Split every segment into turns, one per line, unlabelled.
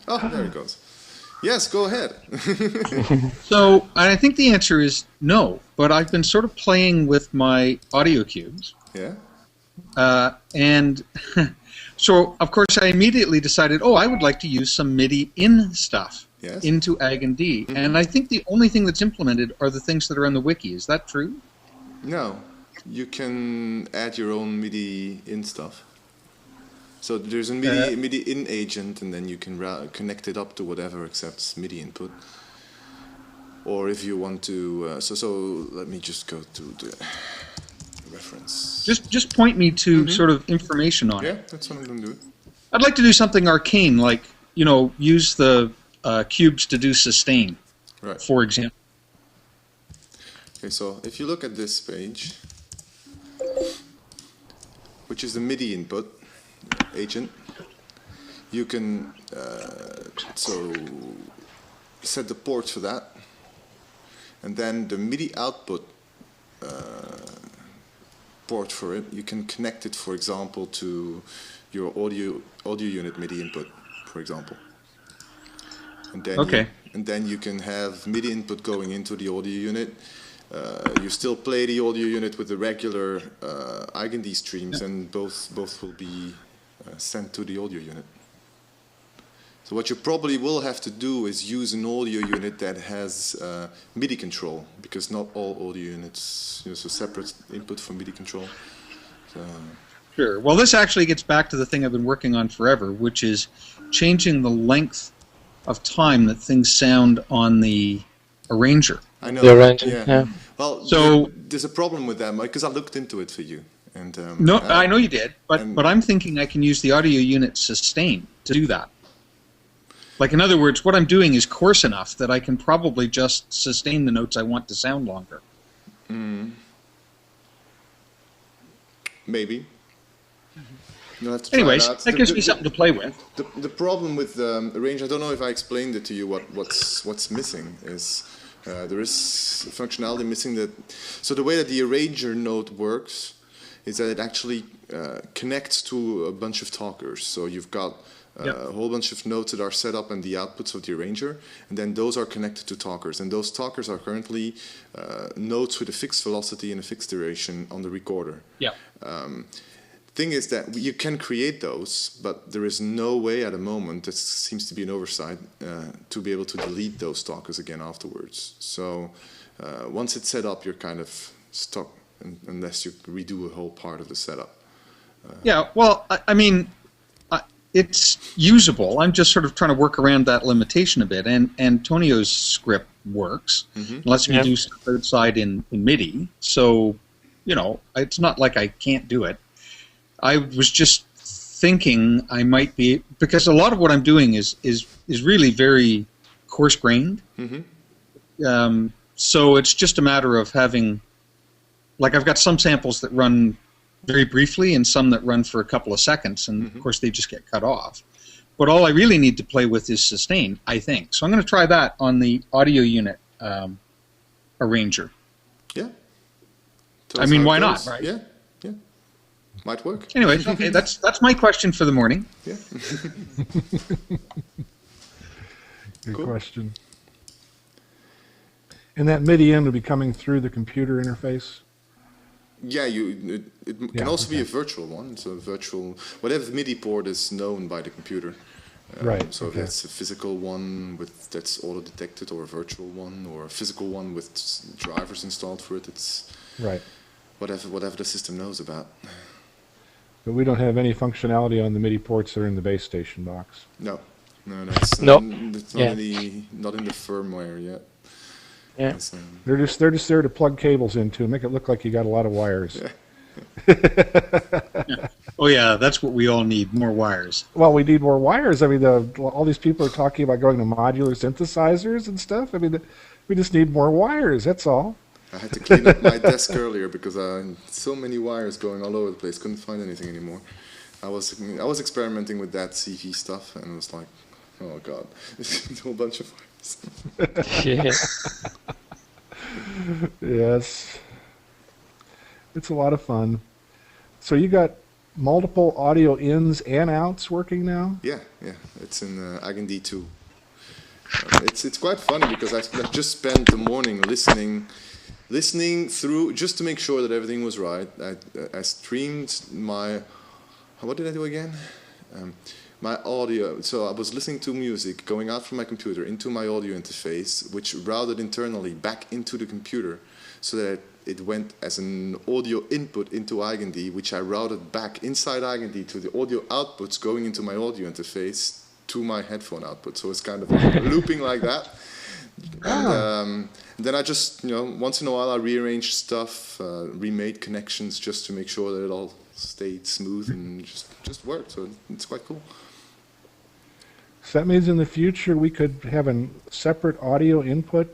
Oh, there it goes. Yes, go ahead.
So I think the answer is no, but I've been sort of playing with my audio cubes.
Yeah?
And so, of course, I immediately decided, oh, I would like to use some MIDI in stuff
Yes?
into AgND. And I think the only thing that's implemented are the things that are on the wiki. Is that true?
No. You can add your own MIDI in stuff. So there's a MIDI in agent, and then you can connect it up to whatever accepts MIDI input. Or if you want to, so let me just go to the reference.
Just point me to sort of information on it.
Yeah, that's what I'm going to do.
I'd like to do something arcane, like, use the cubes to do sustain,
Right.
for example.
Okay, so if you look at this page, which is the MIDI input agent, you can so set the port for that, and then the MIDI output port for it, you can connect it, for example, to your audio unit MIDI input, for example. And then you can have MIDI input going into the audio unit. You still play the audio unit with the regular AgND streams, and both will be sent to the audio unit. So what you probably will have to do is use an audio unit that has MIDI control, because not all audio units use a separate input for MIDI control. So,
Sure. Well, this actually gets back to the thing I've been working on forever, which is changing the length of time that things sound on the arranger.
I know.
The arranger, yeah.
Well,
So
there's a problem with that, because I looked into it for you. And
no, I know you did, but I'm thinking I can use the audio unit sustain to do that. Like, in other words, what I'm doing is coarse enough that I can probably just sustain the notes I want to sound longer.
Maybe. You'll have to
Anyways,
try it out.
that gives me something to play with.
The problem with Arrange, I don't know if I explained it to you. What's missing is there is functionality missing. So the way that the arranger node works is that it actually connects to a bunch of talkers. So you've got a whole bunch of nodes that are set up in the outputs of the arranger, and then those are connected to talkers. And those talkers are currently nodes with a fixed velocity and a fixed duration on the recorder.
Yeah.
Thing is that you can create those, but there is no way at the moment, that seems to be an oversight, to be able to delete those talkers again afterwards. So once it's set up, you're kind of stuck unless you redo a whole part of the setup.
Yeah, well, I mean, it's usable. I'm just sort of trying to work around that limitation a bit. And Antonio's script works. It lets me do stuff outside in MIDI. So, it's not like I can't do it. I was just thinking I might be, because a lot of what I'm doing is really very coarse-grained. So it's just a matter of having, like, I've got some samples that run very briefly and some that run for a couple of seconds, and of course they just get cut off. But all I really need to play with is sustain, I think. So I'm going to try that on the audio unit arranger.
Yeah.
I mean, why not, right?
Yeah. Might work.
Anyways, okay, that's my question for the morning.
Yeah.
Good question. And that MIDI in will be coming through the computer interface?
Yeah, it can also be a virtual one. So whatever MIDI port is known by the computer.
Right.
So if that's a physical one that's auto detected, or a virtual one, or a physical one with drivers installed for it, it's
right.
Whatever the system knows about.
But we don't have any functionality on the MIDI ports that are in the base station box.
No, it's
Nope.
It's not in the firmware yet.
Yeah.
They're just there to plug cables into, make it look like you got a lot of wires.
Yeah.
Oh yeah, that's what we all need, more wires.
Well, we need more wires. I mean, all these people are talking about going to modular synthesizers and stuff. I mean, we just need more wires, that's all.
I had to clean up my desk earlier because so many wires going all over the place. Couldn't find anything anymore. I was experimenting with that CV stuff, and it was like, oh god, a whole bunch of wires.
Yeah.
Yes, it's a lot of fun. So you got multiple audio ins and outs working now?
Yeah, it's in Eigenharp 2. It's quite funny because I just spent the morning listening through just to make sure that everything was right. I streamed my, what did I do again? My audio. So I was listening to music going out from my computer into my audio interface, which routed internally back into the computer, so that it went as an audio input into Eigenharp, which I routed back inside Eigenharp to the audio outputs going into my audio interface to my headphone output. So it's kind of looping like that. And then I just, once in a while I rearranged stuff, remade connections just to make sure that it all stayed smooth and just worked. So it's quite cool.
So that means in the future we could have a separate audio input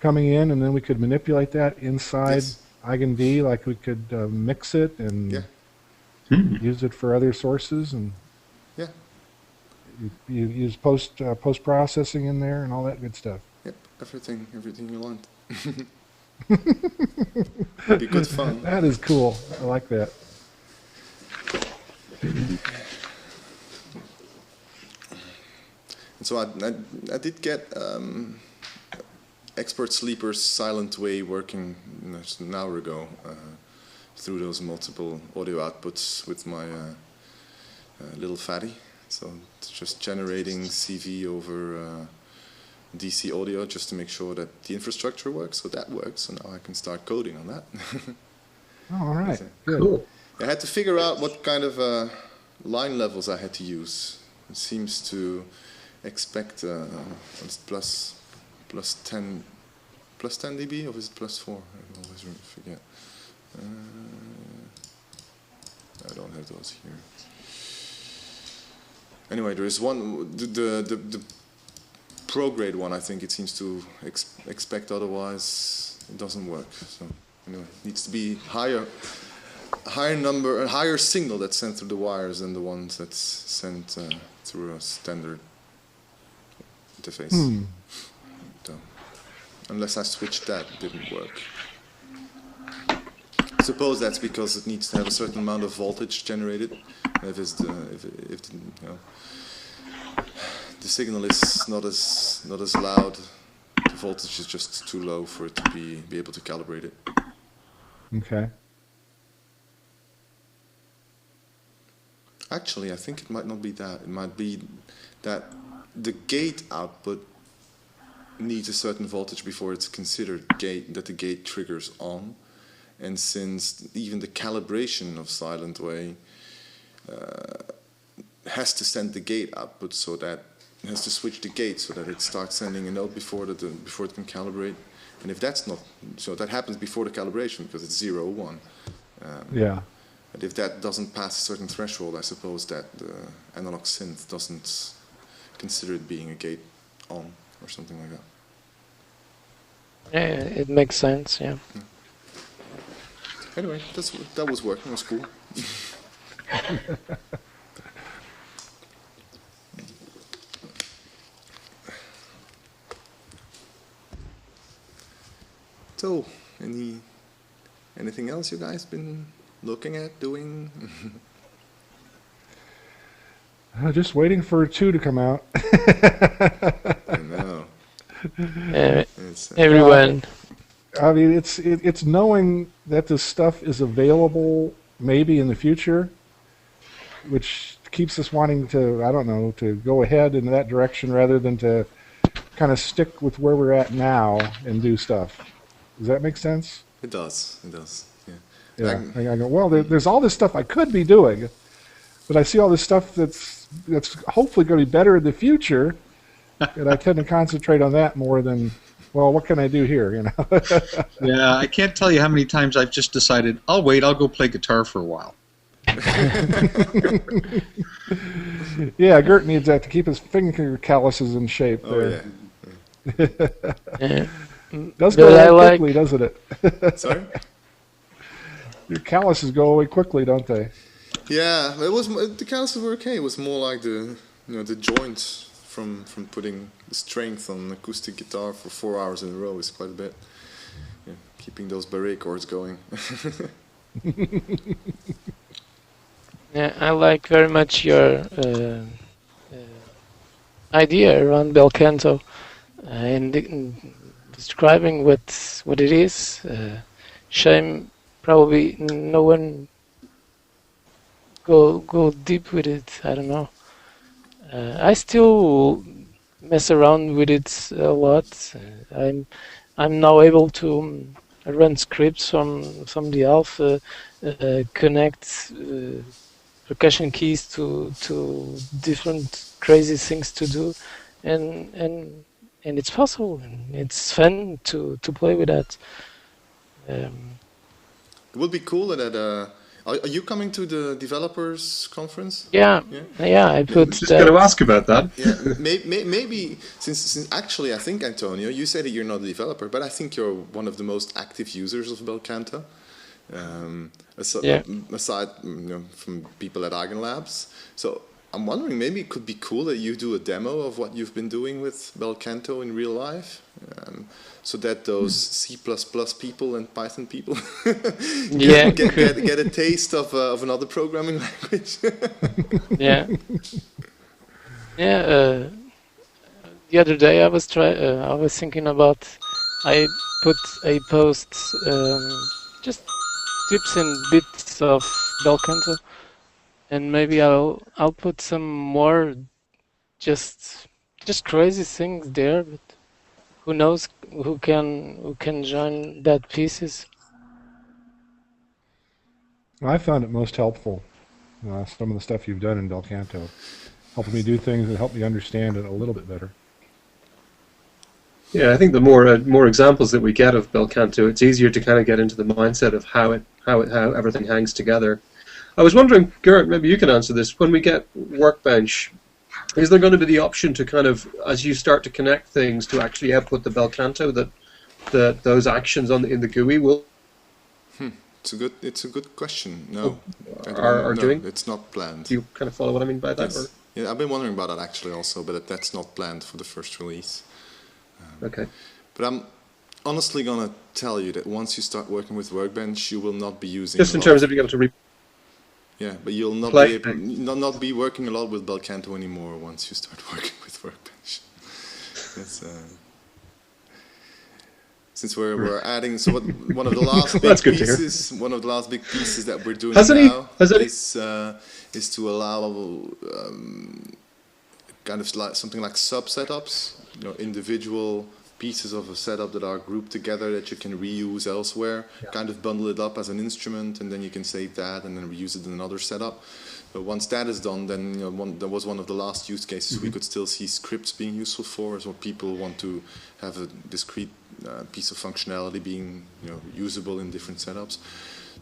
coming in, and then we could manipulate that inside Eigenharp, like we could mix it and use it for other sources, and you use post-processing in there and all that good stuff.
Yep, everything you want. Be good fun.
That is cool. I like that.
And so I did get Expert Sleeper's Silent Way working an hour ago through those multiple audio outputs with my little fatty. So it's just generating CV over DC audio just to make sure that the infrastructure works. So that works. So now I can start coding on that.
Oh, all right.
Good. Cool.
I had to figure out what kind of line levels I had to use. It seems to expect plus 10 dB, or is it plus 4? I always forget. I don't have those here. Anyway, there is one, the pro grade one. I think it seems to expect, otherwise it doesn't work. So anyway, it needs to be higher number, a higher signal that's sent through the wires than the ones that's sent through a standard interface. So, unless I switched that, it didn't work. I suppose that's because it needs to have a certain amount of voltage generated. If the signal is not as loud, the voltage is just too low for it to be able to calibrate it.
Okay.
Actually, I think it might not be that. It might be that the gate output needs a certain voltage before it's considered that the gate triggers on. And since even the calibration of Silent Way has to send the gate output, so that it has to switch the gate so that it starts sending a note before it can calibrate. And if that's not, so that happens before the calibration because it's 0 or 1. And if that doesn't pass a certain threshold, I suppose that the analog synth doesn't consider it being a gate on or something like that.
Yeah, it makes sense. Yeah.
Anyway, that was working. It was cool. So, anything else you guys been looking at doing?
Just waiting for 2 to come out.
I know.
Everyone.
I mean, it's knowing that this stuff is available maybe in the future, which keeps us wanting to, I don't know, to go ahead in that direction rather than to kind of stick with where we're at now and do stuff. Does that make sense?
It does. It does. Yeah.
Yeah. I go, well, there's all this stuff I could be doing, but I see all this stuff that's hopefully going to be better in the future, and I tend to concentrate on that more than, well, what can I do here? You know.
Yeah, I can't tell you how many times I've just decided, I'll go play guitar for a while.
Yeah, Gert needs that to keep his finger calluses in shape. There.
Yeah.
Does go away quickly, doesn't it?
Sorry?
Your calluses go away quickly, don't they?
Yeah, the calluses were okay. It was more like the joints from putting the strength on an acoustic guitar for 4 hours in a row is quite a bit. Yeah, keeping those barré chords going.
Yeah, I like very much your idea around Bel Canto in describing what it is. Shame probably no one go deep with it. I don't know. I still mess around with it a lot. I'm now able to run scripts from the alpha, connect percussion keys to different crazy things to do, and it's possible. And it's fun to play with that.
It would be cool that. Are you coming to the developers conference?
Yeah. I put.
Just going to ask about that.
Yeah, maybe since actually I think, Antonio, you say that you're not a developer, but I think you're one of the most active users of Bel Canto. Aside from people at Eigenlabs. So I'm wondering, maybe it could be cool that you do a demo of what you've been doing with Bel Canto in real life, so that those C++ people and Python people get a taste of another programming language.
The other day I was thinking about, I put a post just tips and bits of Bel Canto, and maybe I'll put some more just crazy things there, but who knows who can join that pieces.
I found it most helpful, some of the stuff you've done in Bel Canto, helping me do things and help me understand it a little bit better.
Yeah, I think the more examples that we get of Bel Canto, it's easier to kind of get into the mindset of how everything hangs together. I was wondering, Gerrit, maybe you can answer this. When we get Workbench, is there going to be the option to kind of, as you start to connect things, to actually output the Bel Canto that those actions in the GUI will?
It's a good question. No, it's not planned.
Do you kind of follow what I mean by that?
Yes. Yeah, I've been wondering about that actually also, but that's not planned for the first release.
Okay.
But I'm honestly gonna tell you that once you start working with Workbench, you will not be using.
Just in terms of being able to.
Yeah, but you'll not be working a lot with Bel Canto anymore once you start working with Workbench. That's since we're adding, so one of the last big pieces, that we're doing now is to allow kind of like something like sub-setups, individual pieces of a setup that are grouped together that you can reuse elsewhere, kind of bundle it up as an instrument, and then you can save that and then reuse it in another setup. But once that is done, then that was one of the last use cases we could still see scripts being useful for, is what people want to have a discrete piece of functionality being usable in different setups.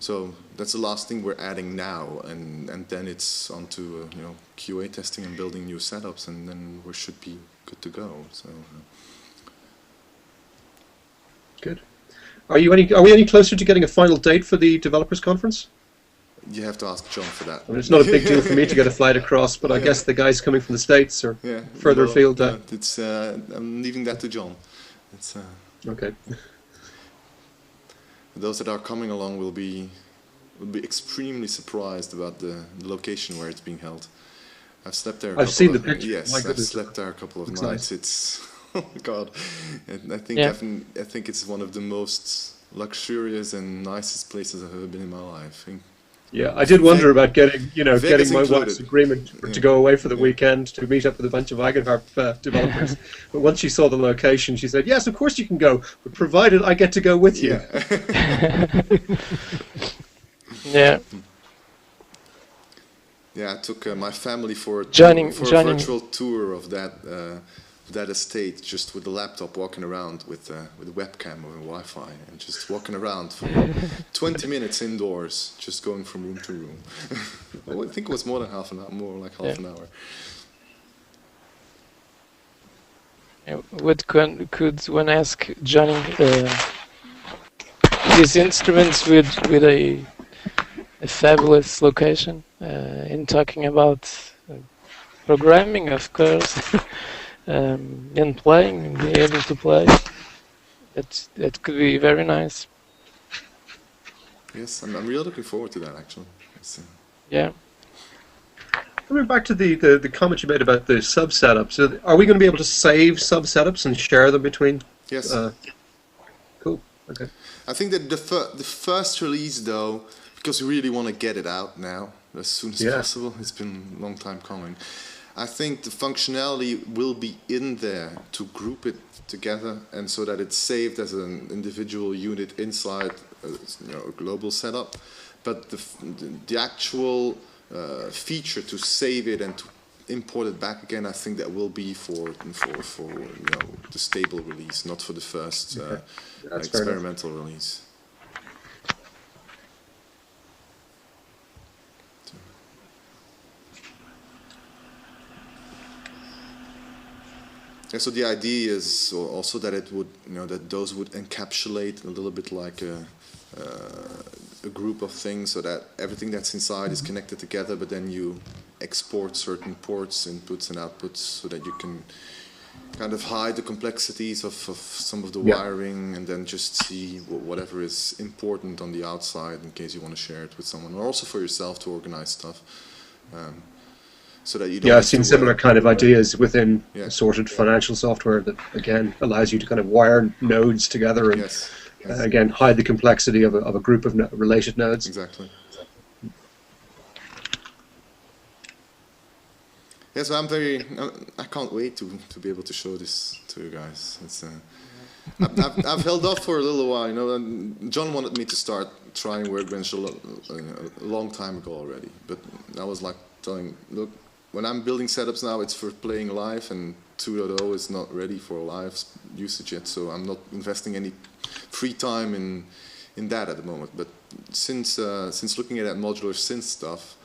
So that's the last thing we're adding now, and then it's onto QA testing and building new setups, and then we should be good to go. So.
Good. Are we any closer to getting a final date for the developers conference?
You have to ask John for that.
I mean, it's not a big deal for me to get a flight across, but I guess the guys coming from the States or further afield.
It's I'm leaving that to John. It's
okay.
Those that are coming along will be extremely surprised about the location where it's being held. I've slept there.
I've seen the picture.
Yes, I've slept there a couple of nights. Nice. It's oh my God, and I think it's one of the most luxurious and nicest places I've ever been in my life.
Yeah, I did wonder about getting my wife's agreement to go away for the weekend to meet up with a bunch of Eigenharp developers. But once she saw the location, she said, "Yes, of course you can go, but provided I get to go with you."
Yeah.
Yeah, I took my family for a virtual tour of that estate, just with the laptop, walking around with a webcam or a Wi-Fi, and just walking around for 20 minutes indoors, just going from room to room. I think it was more than half an hour, more like half an hour.
Could one ask Johnny these instruments with a fabulous location in talking about programming, of course. And playing, and being able to play, that could be very nice.
Yes, I'm really looking forward to that actually.
Yeah.
Coming back to the comment you made about the sub setups, are we going to be able to save sub setups and share them between?
Yes.
Cool. Okay.
I think that the first release, though, because we really want to get it out now as soon as possible. It's been a long time coming. I think the functionality will be in there to group it together, and so that it's saved as an individual unit inside a global setup. But the actual feature to save it and to import it back again, I think that will be for the stable release, not for the first experimental release. Yeah, so the idea is also that it would, that those would encapsulate a little bit like a group of things, so that everything that's inside is connected together, but then you export certain ports, inputs and outputs, so that you can kind of hide the complexities of some of the wiring, and then just see whatever is important on the outside in case you want to share it with someone, or also for yourself to organize stuff. So that you don't
I've seen similar kind of ideas within sorted financial software that, again, allows you to kind of wire nodes together and, again, hide the complexity of a group of related nodes.
Exactly. Yeah, so I can't wait to be able to show this to you guys. It's, I've held off for a little while, and John wanted me to start trying Workbench a long time ago already, but I was like telling, look, when I'm building setups now, it's for playing live, and 2.0 is not ready for live usage yet, so I'm not investing any free time in that at the moment. But since looking at that modular synth stuff,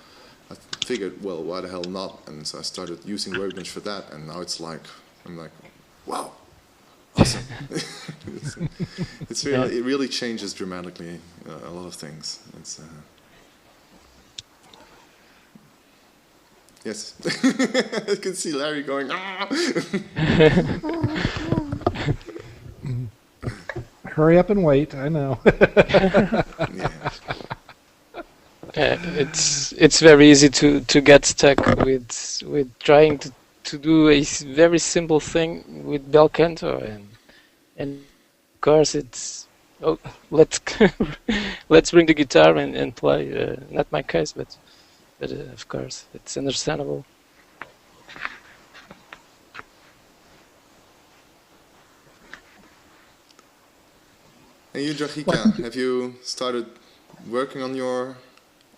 I figured, well, why the hell not? And so I started using Workbench for that, and now I'm like, wow, awesome! It really changes dramatically a lot of things. It's yes, I can see Larry going, ah!
Hurry up and wait, I know.
It's very easy to get stuck with trying to do a very simple thing with bel canto, and of course it's let's bring the guitar and play. Not my case, but of course it's understandable.
And you, Jachika, have you started working on your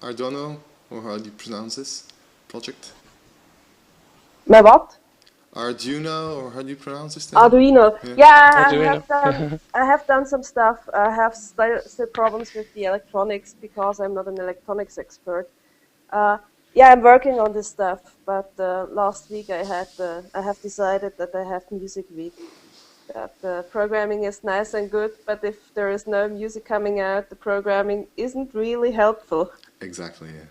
Arduino, or how do you pronounce this project?
My what?
Arduino, or how do you pronounce this thing?
Arduino.
Arduino.
I have done some stuff. I have still problems with the electronics because I'm not an electronics expert. I'm working on this stuff, but last week I have decided that I have Music Week. That programming is nice and good, but if there is no music coming out, the programming isn't really helpful.
Exactly, yeah.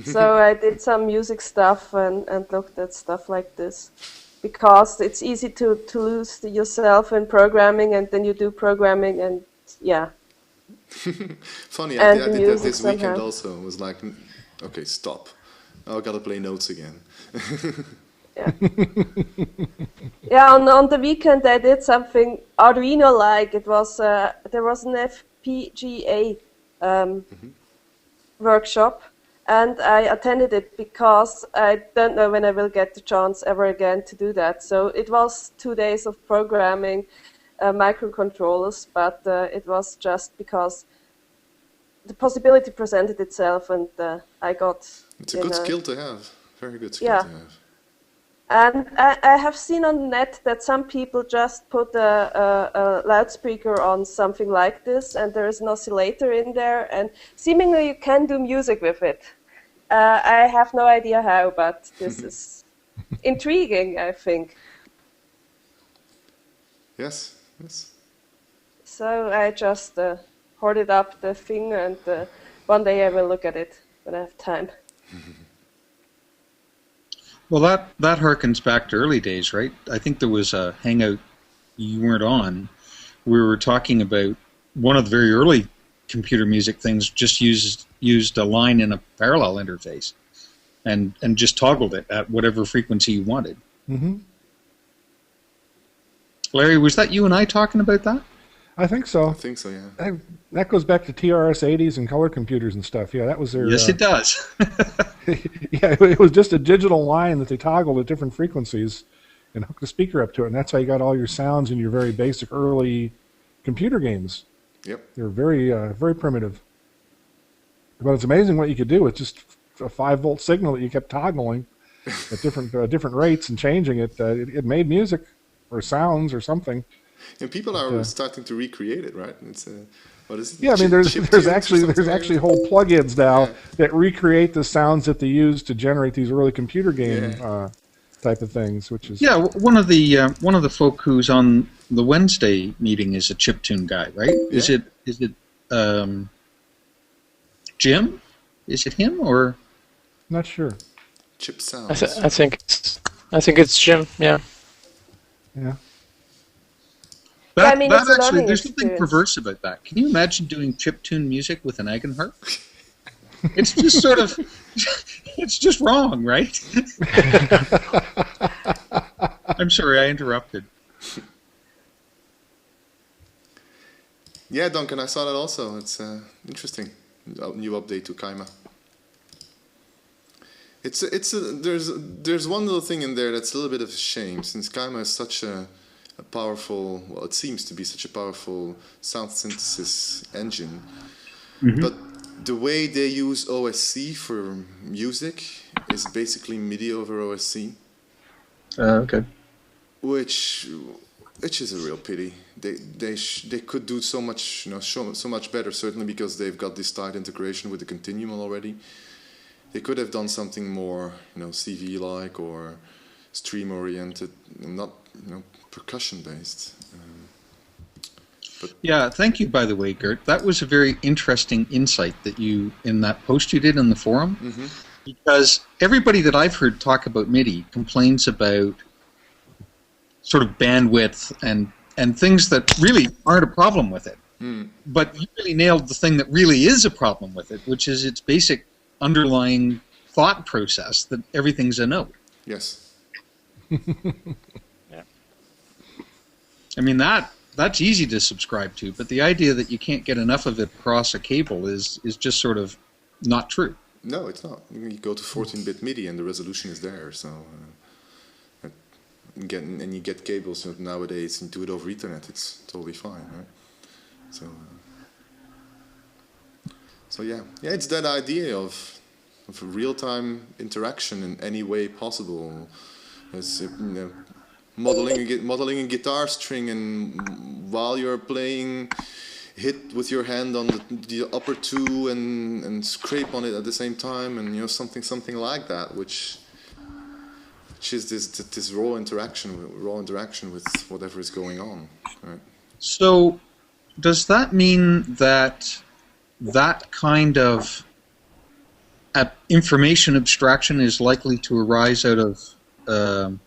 So I did some music stuff and looked at stuff like this, because it's easy to lose yourself in programming, and then you do programming and
Funny, I did that this weekend also. It was like, okay, stop. Oh, I gotta play notes again.
On the weekend I did something Arduino-like. It was there was an FPGA workshop, and I attended it because I don't know when I will get the chance ever again to do that. So it was 2 days of programming microcontrollers, but it was just because the possibility presented itself, and I got.
It's a good skill to have. Very good skill to have.
And I have seen on the net that some people just put a loudspeaker on something like this, and there is an oscillator in there, and seemingly you can do music with it. I have no idea how, but this is intriguing, I think.
Yes.
So I just hoarded up the thing, and one day I will look at it when I have time.
Well, that harkens back to early days, right? I think there was a Hangout you weren't on. We were talking about one of the very early computer music things just used a line in a parallel interface. and just toggled it at whatever frequency you wanted.
Mm-hmm.
Larry, was that you and I talking about that?
I think so.
I think so, yeah.
That goes back to TRS-80s and color computers and stuff. Yeah, that was their...
Yes, it does.
Yeah, it was just a digital line that they toggled at different frequencies and hooked the speaker up to it, and that's how you got all your sounds in your very basic early computer games.
Yep.
They're very, very primitive. But it's amazing what you could do with just a 5-volt signal that you kept toggling at different rates and changing it. It made music or sounds or something.
And people are starting to recreate it, right? It's what is it?
Yeah, I mean, there's actually whole plugins now that recreate the sounds that they use to generate these early computer game type of things, which is
one of the folk who's on the Wednesday meeting is a chiptune guy, right? Yeah. Is it Jim? Is it him or?
Not sure.
Chip sounds.
I think it's Jim. Yeah.
Yeah.
I mean,
that actually, there's something perverse about that. Can you imagine doing chiptune music with an Eigenharp? It's just sort of, it's just wrong, right? I'm sorry, I interrupted.
Yeah, Duncan, I saw that also. It's interesting. New update to Kaima. There's one little thing in there that's a little bit of a shame, since Kaima is such a powerful, well, it seems to be such a powerful sound synthesis engine, but the way they use OSC for music is basically MIDI over OSC.
Okay.
Which is a real pity. They could do so much, so much better. Certainly because they've got this tight integration with the continuum already. They could have done something more, CV-like or stream-oriented, not, percussion-based.
Yeah, thank you, by the way, Gert. That was a very interesting insight that you, in that post you did in the forum, because everybody that I've heard talk about MIDI complains about sort of bandwidth and things that really aren't a problem with it. But you really nailed the thing that really is a problem with it, which is its basic underlying thought process that everything's a note.
Yes.
Yeah.
I mean, that's easy to subscribe to, but the idea that you can't get enough of it across a cable is just sort of not true.
No, it's not. You go to 14-bit MIDI and the resolution is there, so and you get cables nowadays and do it over Ethernet. It's totally fine, right? So yeah, it's that idea of real-time interaction in any way possible. As modeling a guitar string, and while you're playing, hit with your hand on the upper two and scrape on it at the same time, and something like that, which is this raw interaction with whatever is going on. Right? So,
does that mean that kind of information abstraction is likely to arise out of the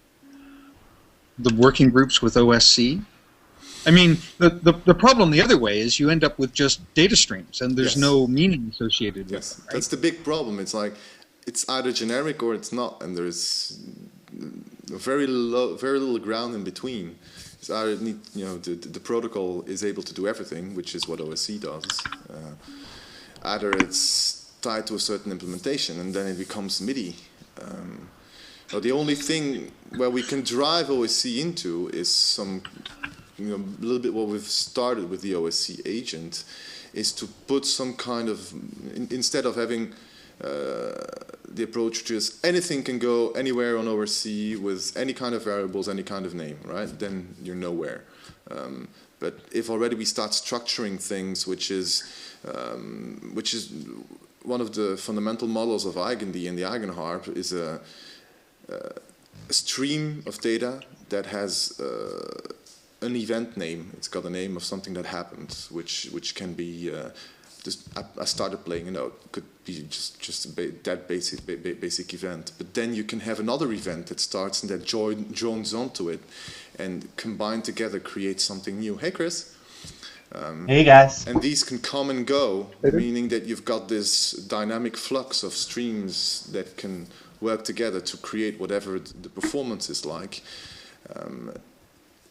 working groups with OSC? I mean, the problem the other way is you end up with just data streams, and there's no meaning associated with them, right?
That's the big problem. It's like it's either generic or it's not, and there's very little ground in between. It's either the protocol is able to do everything, which is what OSC does. Either it's tied to a certain implementation, and then it becomes MIDI. The only thing where we can drive OSC into is some, a little bit what we've started with the OSC agent, is to put some kind of, instead of having the approach to just anything can go anywhere on OSC with any kind of variables, any kind of name, right? Then you're nowhere. But if already we start structuring things, which is one of the fundamental models of Eigen-D and the Eigenharp, is a stream of data that has an event name. It's got a name of something that happened, which can be just I started playing a note. Could be just that basic event. But then you can have another event that starts and that joins onto it, and combined together create something new. Hey, Chris.
Hey guys.
And these can come and go, meaning that you've got this dynamic flux of streams that can work together to create whatever the performance is like.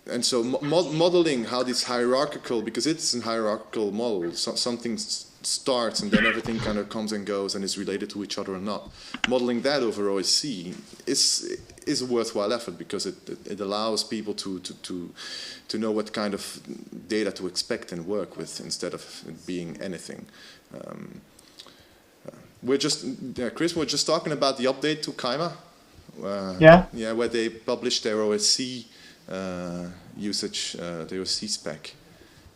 And so modeling how this hierarchical, because it's a hierarchical model, something starts and then everything kind of comes and goes and is related to each other or not. Modeling that over OSC is a worthwhile effort because it allows people to know what kind of data to expect and work with instead of it being anything. Chris, we're just talking about the update to Kaima. Yeah, where they published their OSC usage, the OSC spec.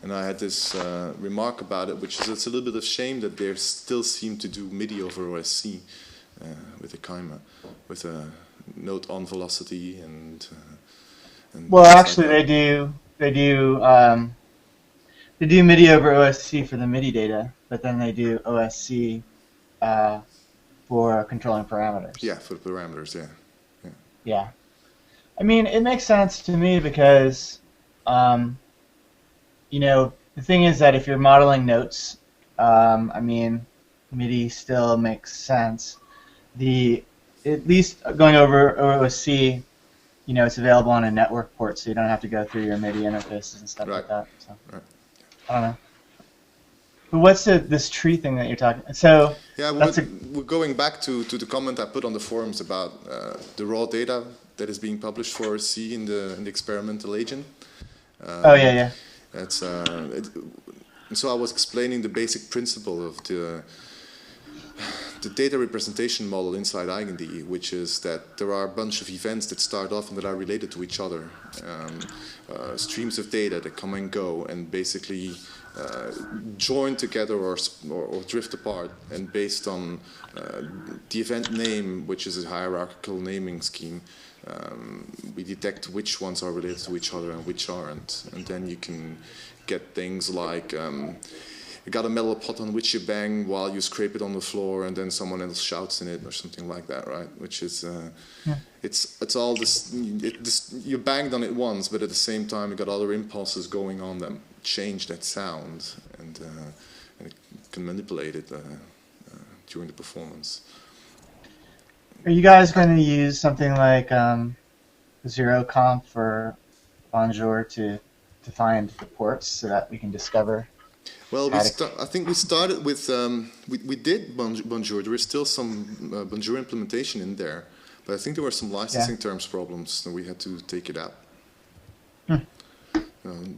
And I had this remark about it, which is it's a little bit of shame that they still seem to do MIDI over OSC with the Kaima, with a note on velocity and
well, actually, like they do MIDI over OSC for the MIDI data, but then they do OSC for controlling parameters.
Yeah, for the parameters.
Yeah. I mean, it makes sense to me because, you know, the thing is that if you're modeling notes, I mean, MIDI still makes sense. At least going over OSC, you know, it's available on a network port, so you don't have to go through your MIDI interfaces and stuff like that. So, I don't know. But what's this tree thing that you're talking? So
yeah, we're going back to the comment I put on the forums about the raw data that is being published for C in the experimental agent.
Yeah.
It's so I was explaining the basic principle of the data representation model inside EigenD, which is that there are a bunch of events that start off and that are related to each other, streams of data that come and go and basically join together or drift apart, and based on the event name, which is a hierarchical naming scheme, we detect which ones are related to each other and which aren't, and then you can get things like you got a metal pot on which you bang while you scrape it on the floor, and then someone else shouts in it or something like that, right? Which is it's all this, you banged on it once, but at the same time you got other impulses going on that change that sound, and it can manipulate it during the performance.
Are you guys going to use something like zero comp or Bonjour to find the ports so that we can discover?
Well, I think we started with we did Bonjour. There is still some Bonjour implementation in there, but I think there were some licensing terms problems, so we had to take it out.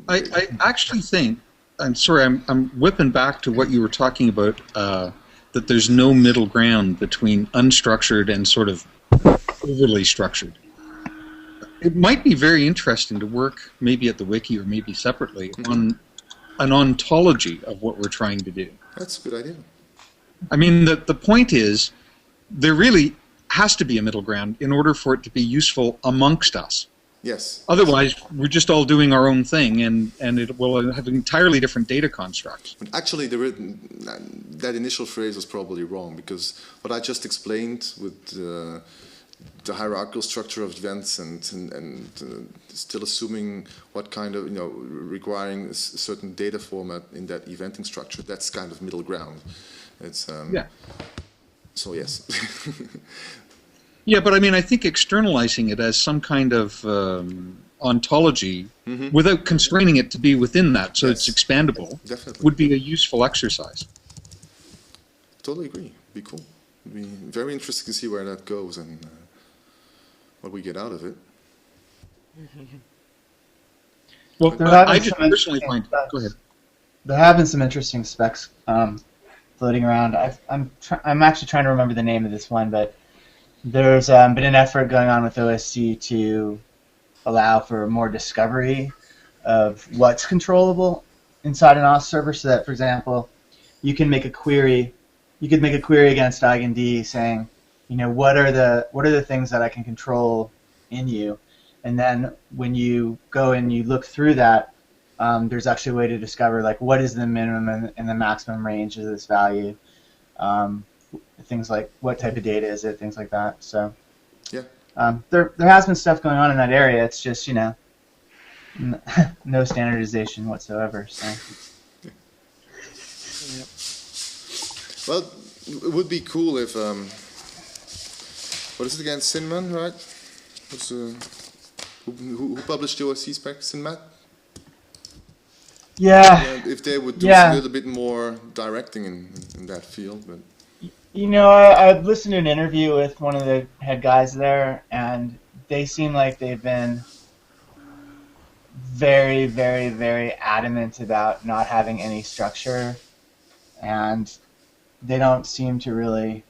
I actually think, I'm sorry, I'm whipping back to what you were talking about, that there's no middle ground between unstructured and sort of overly structured. It might be very interesting to work maybe at the wiki or maybe separately on an ontology of what we're trying to do.
That's a good idea.
I mean, the point is, there really has to be a middle ground in order for it to be useful amongst us.
Yes.
Otherwise, we're just all doing our own thing, and it will have entirely different data constructs.
But actually, that initial phrase was probably wrong, because what I just explained with the hierarchical structure of events and still assuming what kind of, requiring a certain data format in that eventing structure, that's kind of middle ground. It's So yes.
Yeah, but I mean, I think externalizing it as some kind of ontology without constraining it to be within that, so it's expandable, would be a useful exercise.
Totally agree. Be cool. It'd be very interesting to see where that goes and what we get out of it.
Well, I just personally find. Go ahead.
There have been some interesting specs floating around. I'm actually trying to remember the name of this one, but there's been an effort going on with OSC to allow for more discovery of what's controllable inside an OS server, so that, for example, you can make a query. You could make a query against EigenD saying, what are the things that I can control in you, and then when you go and you look through that, there's actually a way to discover like what is the minimum and the maximum range of this value. Things like what type of data is it, things like that. So
yeah,
there has been stuff going on in that area. It's just no standardization whatsoever. So
Yeah.
Well, it would be cool if what is it again? Sinman, right? What's, who published your C-spec? Sinmat?
Yeah.
If they would do a little bit more directing in that field, but.
You know, I've listened to an interview with one of the head guys there, and they seem like they've been very, very, very adamant about not having any structure, and they don't seem to really.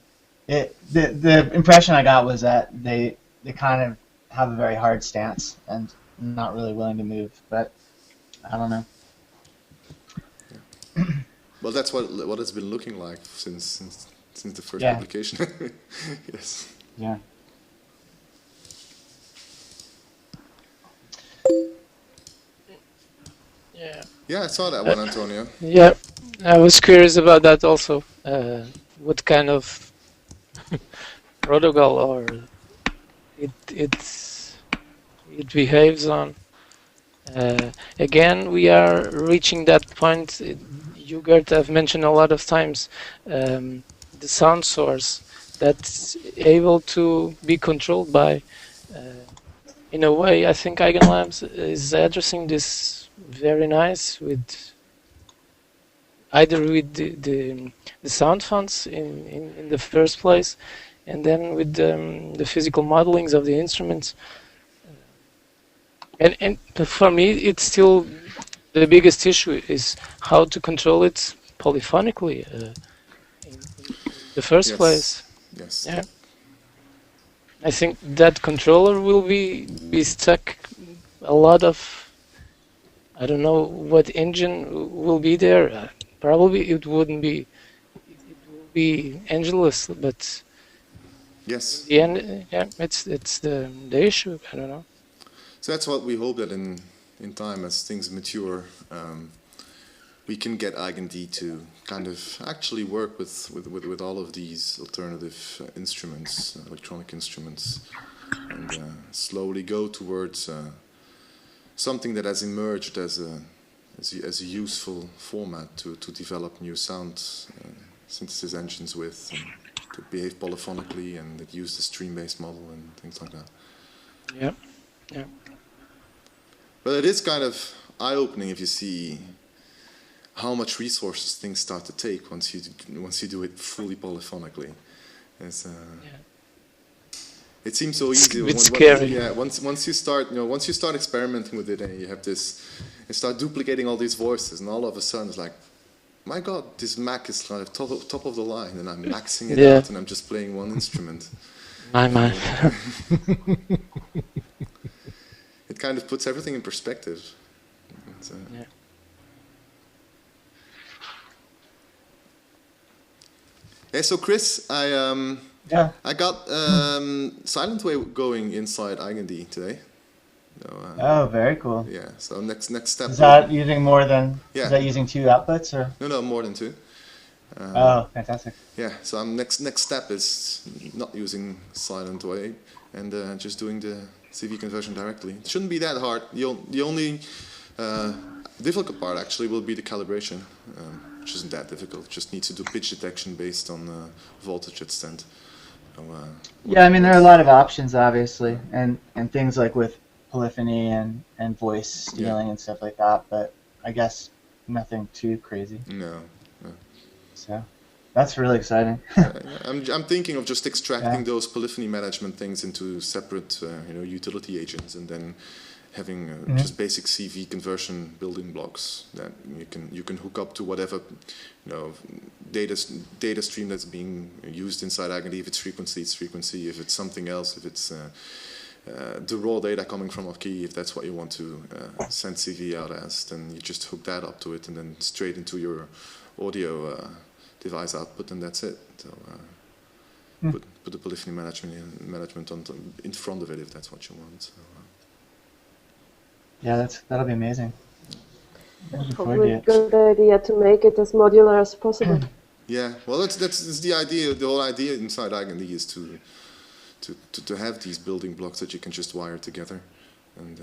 The impression I got was that they kind of have a very hard stance and not really willing to move, but I don't know.
Yeah. Well, that's what it's been looking like since the first publication. Yes.
Yeah.
Yeah.
Yeah, I saw that one, Antonio.
Yeah, I was curious about that also. What kind of protocol or it behaves on. Again, we are reaching that point. You, Gert, have mentioned a lot of times the sound source that's able to be controlled by. In a way, I think Eigenlabs is addressing this very nice with either with the sound fonts in the first place, and then with the physical modelings of the instruments. And for me, it's still the biggest issue is how to control it polyphonically in the first place.
Yes.
Yeah. I think that controller will be stuck a lot of. I don't know what engine will be there. Probably it wouldn't be. It will be Angelus, but
yes,
in the end, yeah, it's the issue. I don't know.
So that's what we hope that in time, as things mature, we can get EigenD to kind of actually work with all of these alternative instruments, electronic instruments, and slowly go towards something that has emerged as a useful format to develop new sound synthesis engines with, and to behave polyphonically, and that use the stream-based model and things like that.
Yeah, yeah.
But it is kind of eye-opening if you see how much resources things start to take once you do it fully polyphonically. It seems so easy.
It's scary.
Yeah, once you start experimenting with it, and you have this, and start duplicating all these voices, and all of a sudden it's like, my God, this Mac is kind of top of the line, and I'm maxing it out, and I'm just playing one instrument.
My.
It kind of puts everything in perspective.
Yeah.
Hey, so Chris, I got Silent Wave going inside EigenD today.
So, very cool.
Yeah. So next step.
Is that using more than? Yeah. Is that using 2 outputs or?
No, more than 2.
Fantastic.
Yeah. So next step is not using Silent Wave and just doing the CV conversion directly. It shouldn't be that hard. The only difficult part actually will be the calibration, which isn't that difficult. It just needs to do pitch detection based on voltage extent.
Yeah, I mean there are a lot of options obviously, and things like with polyphony and voice stealing and stuff like that. But I guess nothing too crazy.
No.
So. That's really exciting.
I'm thinking of just extracting those polyphony management things into separate, utility agents, and then having just basic CV conversion building blocks that you can hook up to whatever, data stream that's being used inside EigenD. If it's frequency, it's frequency. If it's something else, if it's the raw data coming from off-key, if that's what you want to send CV out as, then you just hook that up to it, and then straight into your audio. Device output, and that's it. So put the polyphony management in front of it if that's what you want. So,
yeah, that'll be amazing.
Probably a good idea to make it as modular as possible.
Yeah, well, that's the idea. The whole idea inside EigenD is to have these building blocks that you can just wire together and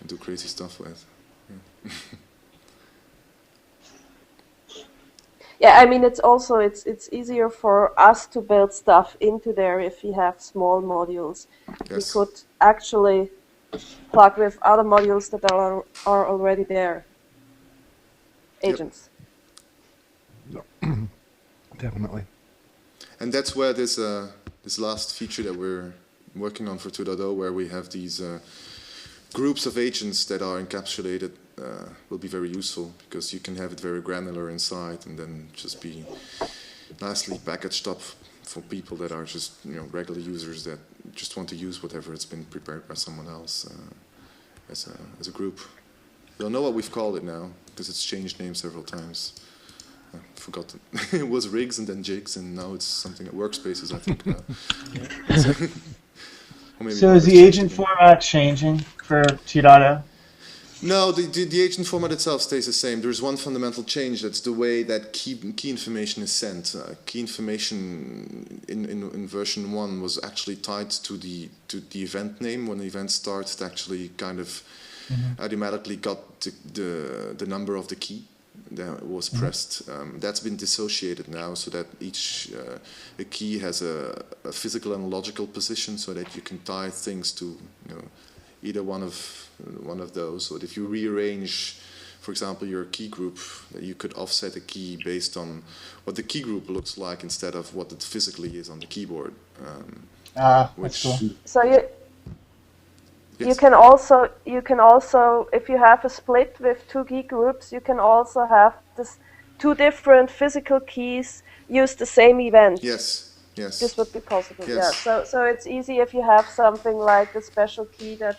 do crazy stuff with. Yeah.
Yeah, I mean, it's also it's easier for us to build stuff into there if we have small modules. We
Yes.
could actually plug with other modules that are already there. Agents.
Definitely.
And that's where this last feature that we're working on for 2.0, where we have these groups of agents that are encapsulated, will be very useful, because you can have it very granular inside and then just be nicely packaged up for people that are just regular users that just want to use whatever it's been prepared by someone else as a group. You'll know what we've called it now, because it's changed names several times. I forgot it was rigs and then jigs, and now it's something at workspaces, I think.
So is the agent format changing for 2.0?
No, the agent format itself stays the same. There's one fundamental change. That's the way that key information is sent. Key information in version 1 was actually tied to the event name. When the event starts, it actually kind of automatically got the number of the key that was pressed. That's been dissociated now, so that each a key has a physical and logical position, so that you can tie things to either one of those. So that if you rearrange, for example, your key group, that you could offset a key based on what the key group looks like instead of what it physically is on the keyboard.
That's cool.
So
Yes.
you can also, if you have a split with 2 key groups, you can also have this 2 different physical keys use the same event.
Yes.
This would be possible.
Yes.
Yeah. So it's easy if you have something like a special key that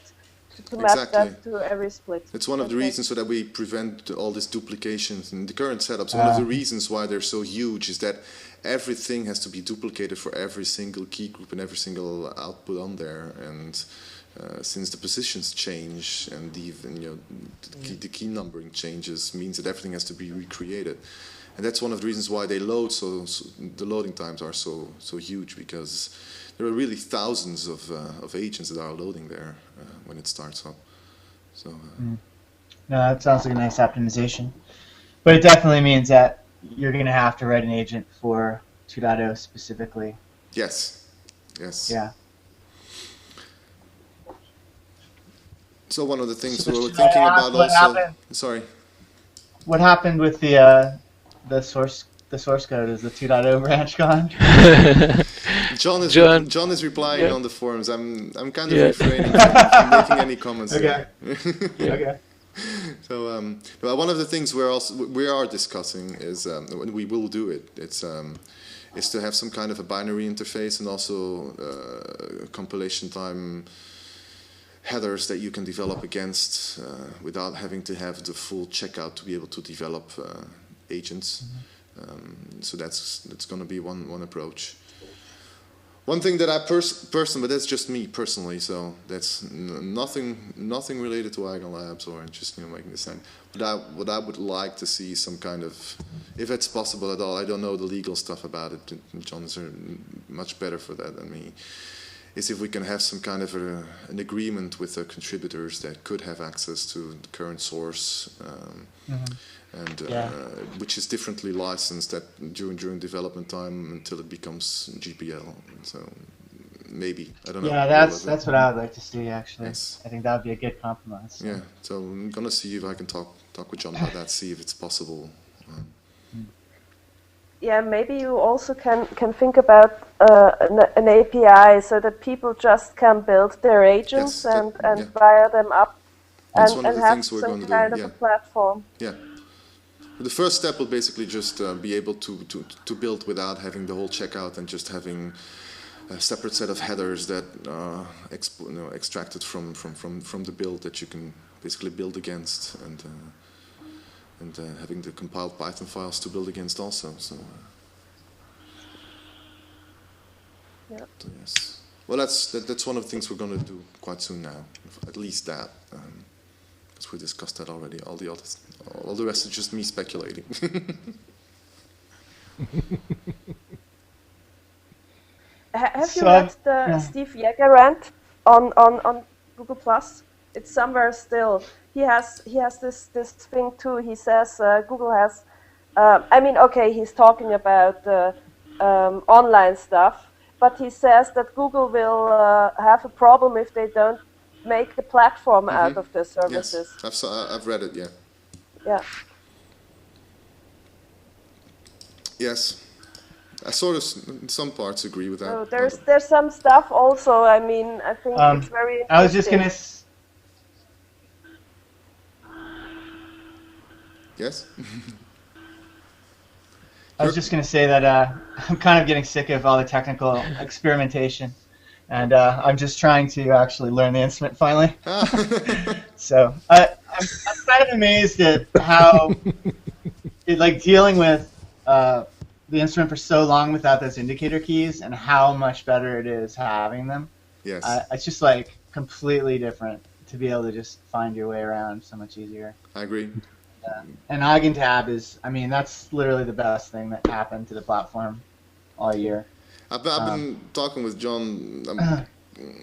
to map that to every split.
It's one of the reasons so that we prevent all these duplications in the current setups. One of the reasons why they're so huge is that everything has to be duplicated for every single key group and every single output on there. And since the positions change and the key numbering changes, means that everything has to be recreated. And that's one of the reasons why they load so the loading times are so huge, because there are really thousands of agents that are loading there when it starts up. So.
No, that sounds like a nice optimization, but it definitely means that you're going to have to write an agent for 2.0 specifically.
Yes.
Yeah.
So one of the things we were thinking about also. Sorry.
What happened with the source code? Is the 2.0 branch gone?
John is replying on the forums. I'm kind of refraining from making any comments.
Okay. Okay.
So one of the things we are discussing is when we will do it. Is to have some kind of a binary interface and also compilation time headers that you can develop against without having to have the full checkout to be able to develop agents. So that's going to be one approach. One thing that I but that's just me personally, so that's nothing related to Eigen Labs or just making the same. But what I would like to see some kind of, if it's possible at all, I don't know the legal stuff about it. John is much better for that than me. Is if we can have some kind of an agreement with the contributors that could have access to the current source, and which is differently licensed during development time until it becomes GPL. So maybe, I don't know.
Yeah, that's what I would like to see, actually.
Yes.
I think that would be a good compromise.
Yeah, so I'm gonna see if I can talk with John about that, see if it's possible.
Yeah, maybe you also can think about an API so that people just can build their agents and wire them up and have some kind of a platform.
Yeah. The first step will basically just be able to build without having the whole checkout and just having a separate set of headers that are extracted from the build that you can basically build against, and having the compiled Python files to build against also. So,
yeah.
So yes. Well, that's one of the things we're going to do quite soon now. At least that, because we discussed that already. All the rest is just me speculating.
Have you read the Steve Yeager rant on Google Plus? It's somewhere still. He has this thing too. He says Google has I mean, okay, he's talking about online stuff, but he says that Google will have a problem if they don't make a platform out of their services.
Yes, I've read it. Yeah.
Yeah.
Yes, I sort of in some parts agree with that.
So there's some stuff also. I mean, I think it's very interesting.
I was just gonna.
Yes.
I was just going to say that I'm kind of getting sick of all the technical experimentation, and I'm just trying to actually learn the instrument finally. So I'm kind of amazed at how, dealing with the instrument for so long without those indicator keys, and how much better it is having them.
Yes.
It's just completely different to be able to just find your way around so much easier.
I agree.
And Eigenharp is, I mean, that's literally the best thing that happened to the platform all year.
I've been talking with John.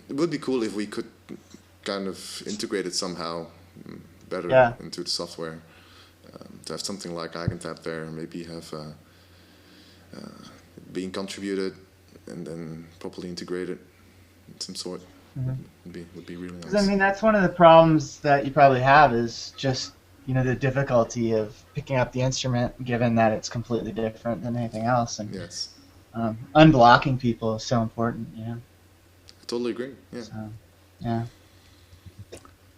It would be cool if we could kind of integrate it somehow better into the software. To have something like Eigenharp there, maybe have being contributed and then properly integrated in some sort. Would be really nice.
I mean, that's one of the problems that you probably have is just the difficulty of picking up the instrument, given that it's completely different than anything else, and unblocking people is so important. I
totally agree. Yeah.
So, yeah.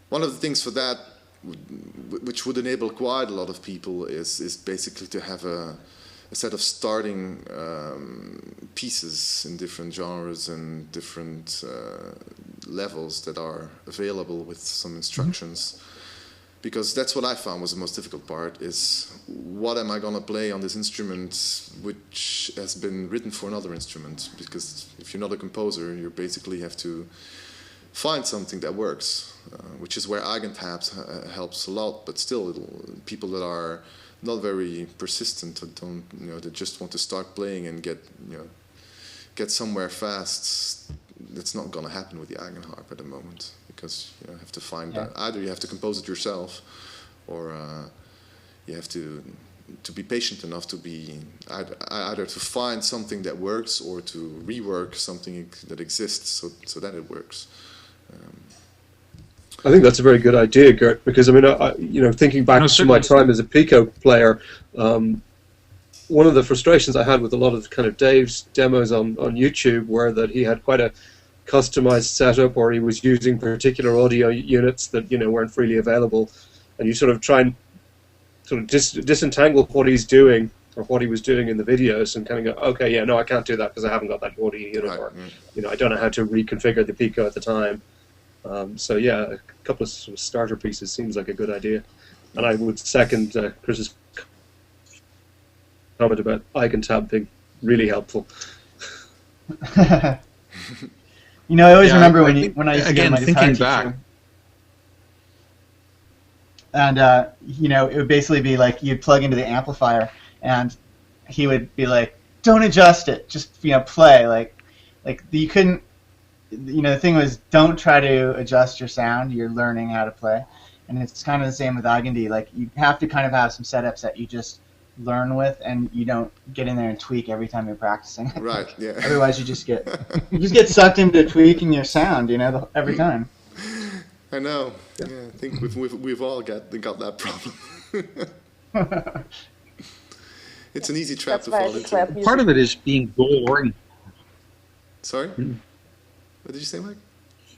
One of the things for that, which would enable quite a lot of people, is basically to have a set of starting pieces in different genres and different levels that are available with some instructions. Because that's what I found was the most difficult part, is what am I going to play on this instrument which has been written for another instrument? Because if you're not a composer, you basically have to find something that works, which is where Eigenharp helps a lot. But still, people that are not very persistent, or don't, they just want to start playing and get somewhere fast, that's not going to happen with the Eigenharp at the moment. Because you have to find that either you have to compose it yourself, or you have to be patient enough to be either to find something that works or to rework something that exists so that it works.
I think that's a very good idea, Gert. Because I mean, thinking back to my time as a Pico player, one of the frustrations I had with a lot of kind of Dave's demos on YouTube were that he had quite a customized setup, or he was using particular audio units that weren't freely available, and you sort of try and sort of disentangle what he's doing or what he was doing in the videos, and kind of go, okay, yeah, no, I can't do that because I haven't got that audio unit, or I don't know how to reconfigure the Pico at the time. So yeah, a couple of sort of starter pieces seems like a good idea, and I would second Chris's comment about Eigenharp being really helpful.
I always remember when I used to get my guitar teacher,
back.
And it would basically be like you'd plug into the amplifier, and he would be like, "Don't adjust it, just play." Like you couldn't. The thing was, don't try to adjust your sound. You're learning how to play, and it's kind of the same with Eigenharp. Like you have to kind of have some setups that you just learn with, and you don't get in there and tweak every time you're practicing.
Right. Yeah.
Otherwise, you just get sucked into tweaking your sound, every time.
I know. Yeah, I think we've all got that problem. It's an easy trap to fall into.
Part of it is being goal-oriented.
Sorry? What did you say, Mike?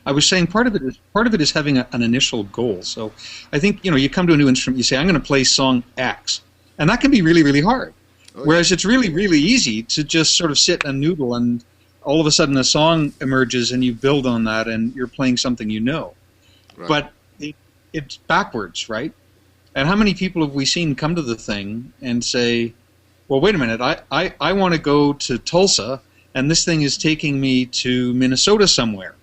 I was saying part of it is having an initial goal. So I think you come to a new instrument, you say, I'm going to play song X. And that can be really, really hard. Oh, yeah. Whereas it's really, really easy to just sort of sit and noodle, and all of a sudden a song emerges and you build on that and you're playing something you know. Right. But it's backwards, right? And how many people have we seen come to the thing and say, well, wait a minute, I want to go to Tulsa, and this thing is taking me to Minnesota somewhere.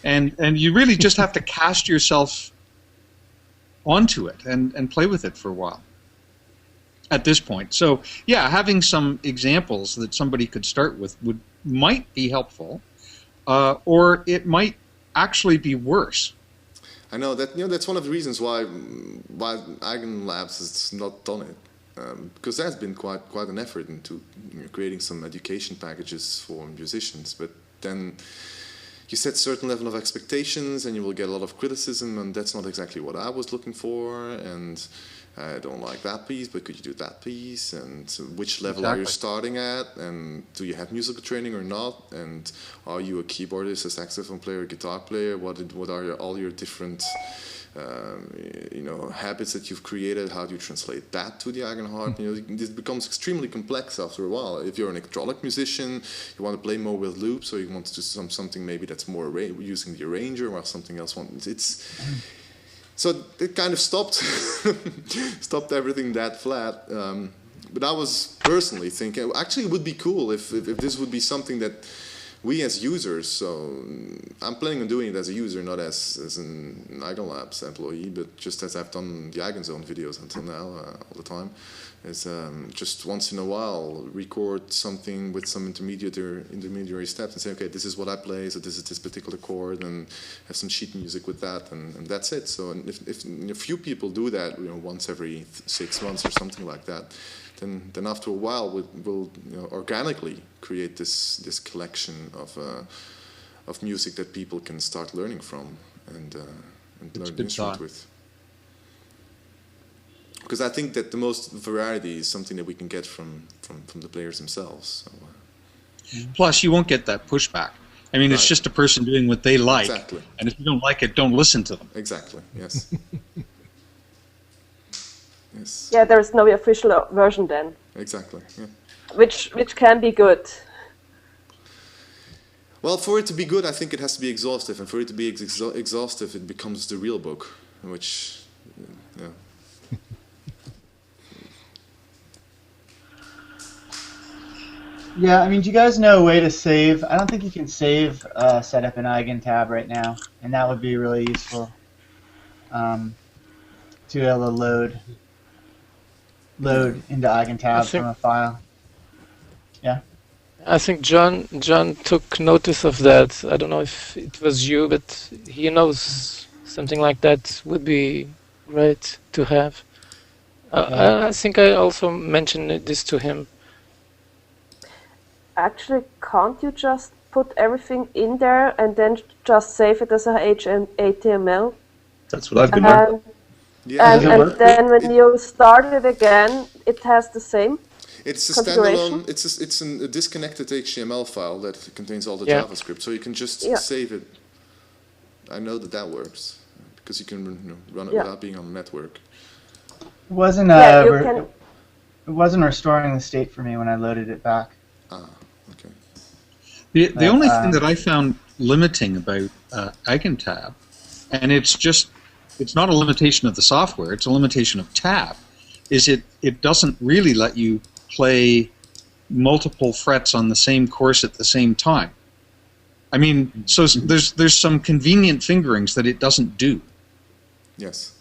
And you really just have to cast yourself onto it and play with it for a while. At this point. So, yeah, having some examples that somebody could start with might be helpful, or it might actually be worse.
I know that that's one of the reasons why Eigenlabs has not done it. because that's been quite an effort into creating some education packages for musicians. But then you set certain level of expectations, and you will get a lot of criticism, and that's not exactly what I was looking for. And I don't like that piece, but could you do that piece? And which level are you starting at? And do you have musical training or not? And are you a keyboardist, a saxophone player, a guitar player? What are all your different habits that you've created? How do you translate that to the Eigenharp? This becomes extremely complex after a while. If you're an electronic musician, you want to play more with loops, or you want to do something maybe that's more using the arranger, or something else. So it kind of stopped everything that flat. But I was personally thinking, actually, it would be cool if this would be something that we as users, so I'm planning on doing it as a user, not as an Eigenlabs employee, but just as I've done the Eigenzone videos until now, all the time, is just once in a while record something with some intermediary steps and say, okay, this is what I play, so this is this particular chord, and have some sheet music with that, and that's it. So if a few people do that, once every 6 months or something like that, then after a while we'll organically create this collection of music that people can start learning from and learn the instrument with. Because I think that the most variety is something that we can get from the players themselves. So,
plus, you won't get that pushback. I mean, it's just a person doing what they like.
Exactly.
And if you don't like it, don't listen to them.
Exactly, yes. Yes.
Yeah, there is no official version then.
Exactly. Yeah.
Which can be good.
Well, for it to be good, I think it has to be exhaustive, and for it to be exhaustive, it becomes the real book, which, yeah.
Yeah, I mean, do you guys know a way to save? I don't think you can save setup in Eigentab right now, and that would be really useful to be able to load into Eigentab from a file. Yeah.
I think John took notice of that. I don't know if it was you, but he knows something like that would be great to have. I think I also mentioned this to him.
Actually, can't you just put everything in there and then just save it as a HTML?
That's what I've been doing.
Yeah. And then when you start it again, it has the same.
It's a standalone. It's a disconnected HTML file that contains all the JavaScript, so you can just save it. I know that works because you can run it without being on the network.
It wasn't it wasn't restoring the state for me when I loaded it back.
Ah, okay.
The only thing that I found limiting about Eigentab, and it's not a limitation of the software, it's a limitation of Tab, is it doesn't really let you play multiple frets on the same course at the same time. I mean, so there's some convenient fingerings that it doesn't do.
Yes.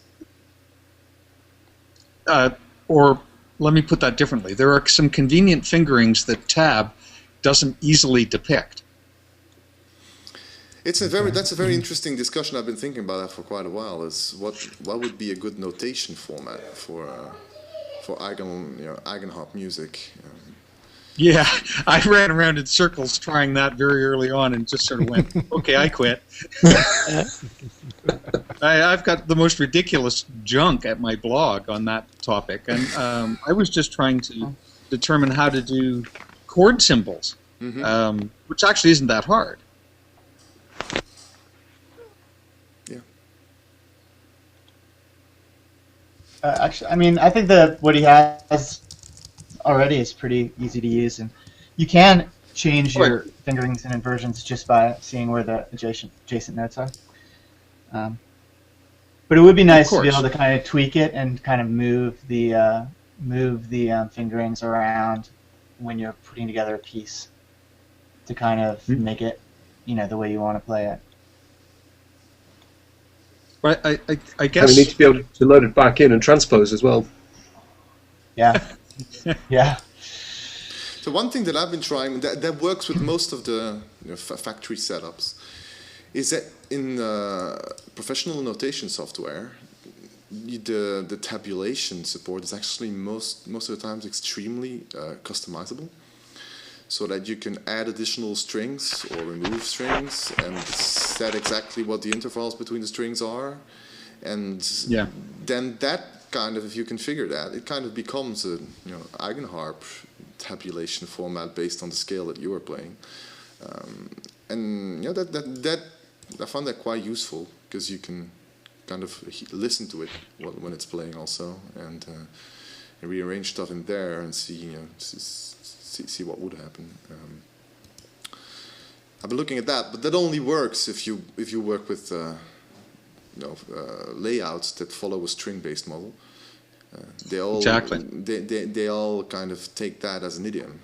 Or let me put that differently. There are some convenient fingerings that Tab doesn't easily depict.
That's a very interesting discussion. I've been thinking about that for quite a while. Is what would be a good notation format for Eigenharp music?
Yeah, I ran around in circles trying that very early on and just sort of went, okay, I quit. I've got the most ridiculous junk at my blog on that topic, and I was just trying to determine how to do chord symbols, which actually isn't that hard.
Actually, I mean, I think that what he has already is pretty easy to use, and you can change your fingerings and inversions just by seeing where the adjacent notes are. But it would be nice to be able to kind of tweak it and kind of move the fingerings around when you're putting together a piece to kind of make it, the way you want to play it.
But I guess
we need to be able to load it back in and transpose as well.
Yeah. Yeah.
So one thing that I've been trying that works with most of the factory setups is that in professional notation software, the tabulation support is actually most of the times extremely customizable, so that you can add additional strings or remove strings and set exactly what the intervals between the strings are, and then that kind of, if you configure that, it kind of becomes a Eigenharp tabulation format based on the scale that you are playing, and that I found that quite useful, because you can kind of listen to it when it's playing also, and rearrange stuff in there and see see what would happen. I've been looking at that, but that only works if you work with layouts that follow a string-based model. They all they all kind of take that as an idiom.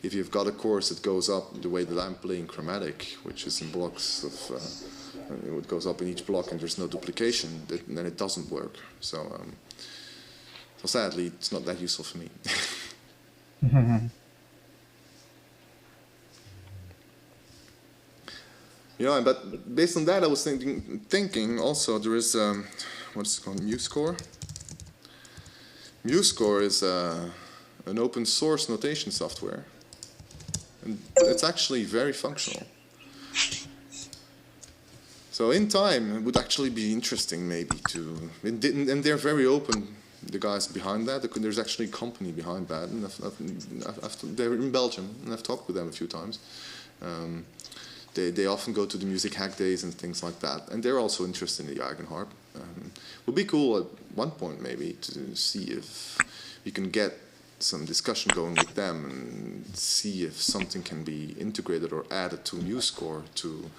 If you've got a course that goes up the way that I'm playing chromatic, which is in blocks of it goes up in each block and there's no duplication, then it doesn't work. So sadly, it's not that useful for me. But based on that, I was thinking also there is what's it called, MuseScore. MuseScore is an open source notation software, and it's actually very functional. So in time, it would actually be interesting maybe to, and they're very open, the guys behind that. There's actually a company behind that, and they're in Belgium, and I've talked with them a few times. They often go to the music hack days and things like that, and they're also interested in the Eigenharp. Would be cool at one point maybe to see if we can get some discussion going with them and see if something can be integrated or added to MuseScore to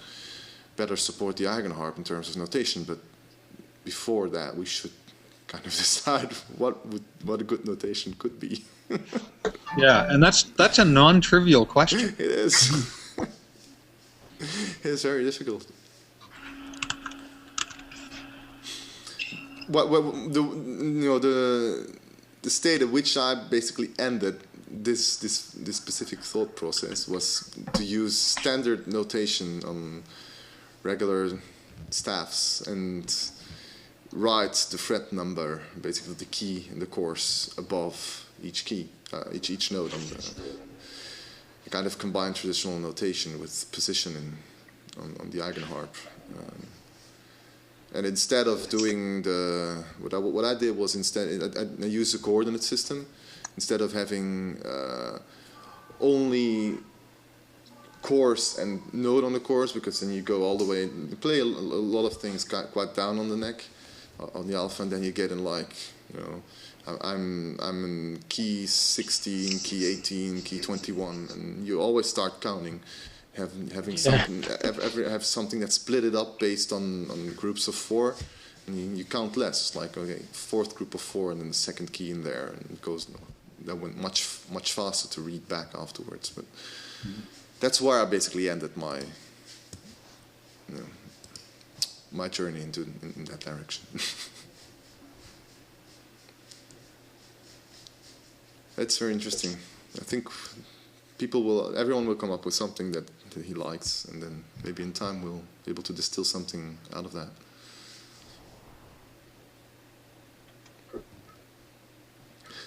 better support the Eigenharp in terms of notation. But before that, we should kind of decide what a good notation could be.
Yeah, and that's a non-trivial question.
It is. It's very difficult. The state at which I basically ended this specific thought process was to use standard notation on regular staffs and write the fret number, basically the key in the course, above each key, each note on the. Kind of combine traditional notation with position on the Eigenharp, and instead of doing what I did was instead I used a coordinate system instead of having only course and note on the course, because then you go all the way, you play a lot of things quite down on the neck, on the alpha, and then you get in like I'm in key 16, key 18, key 21, and you always start counting, having something, have something that's split it up based on groups of 4, and you count less. It's like, okay, fourth group of 4, and then the second key in there, and it goes. That went much faster to read back afterwards. But that's where I basically ended my my journey in that direction. That's very interesting. I think everyone will come up with something that he likes, and then maybe in time we'll be able to distill something out of that.